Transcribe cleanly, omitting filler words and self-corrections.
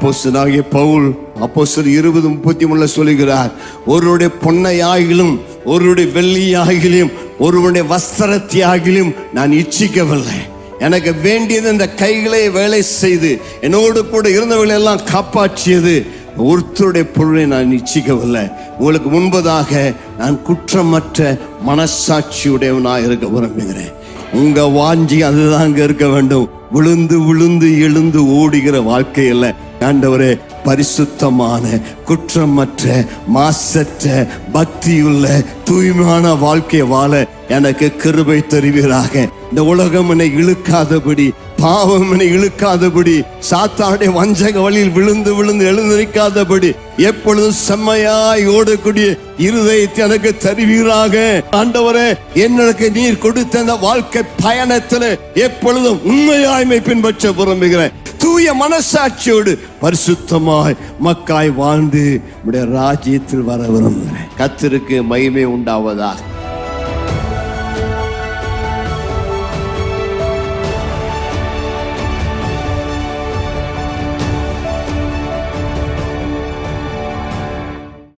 அப்போஸ்தலனாகிய பவுல் அப்போஸ்தலர் 20:33 சொல்லுகிறார், ஒருவருடைய பொன்னையாகிலும் ஒருவருடைய வெள்ளியாகிலும் ஒருவருடைய வஸ்திரத்தையாகிலும் நான் இச்சிக்கவில்லை. எனக்கு வேண்டியது இந்த கைகளை வேலை செய்து என்னோடு கூட இருந்தவர்களை எல்லாம் காப்பாற்றியது. ஒருத்தருடைய பொருளை நான் இச்சிக்கவில்லை. உங்களுக்கு முன்பதாக நான் குற்றமற்ற மனசாட்சியுடையவனாக இருக்க விரும்புகிறேன். உங்க வாஞ்சி அதுதான் இருக்க வேண்டும். விழுந்து விழுந்து எழுந்து ஓடுகிற வாழ்க்கை அல்ல. ஆண்டவரே, பரிசுத்தமான குற்றமற்ற மாசற்ற பக்தியுள்ள தூய்மையான வாழ்க்கை வாழ எனக்கு கிருபை தருவீராக. இந்த உலகம் என்னை இழுக்காதபடி, பாவம் என்னை இழுக்காதபடி, சாத்தானுடைய வஞ்சக வழியில் விழுந்து விழுந்து எழுந்திருக்காதபடி எப்பொழுதும் செம்மையாய் ஓடக்கூடிய இருதயத்தை எனக்கு தருவீராக. ஆண்டவரே, எனக்கு நீர் கொடுத்த அந்த வாழ்க்கை பயணத்தில் எப்பொழுதும் உண்மையாய்மை பின்பற்ற விரும்புகிறேன். தூய மனசாட்சியோடு பரிசுத்தமாய் மக்காய் வாழ்ந்து உடைய ராஜ்யத்தில் வர விரும்புகிறேன். கர்த்தருக்கு மகிமை உண்டாவதாக.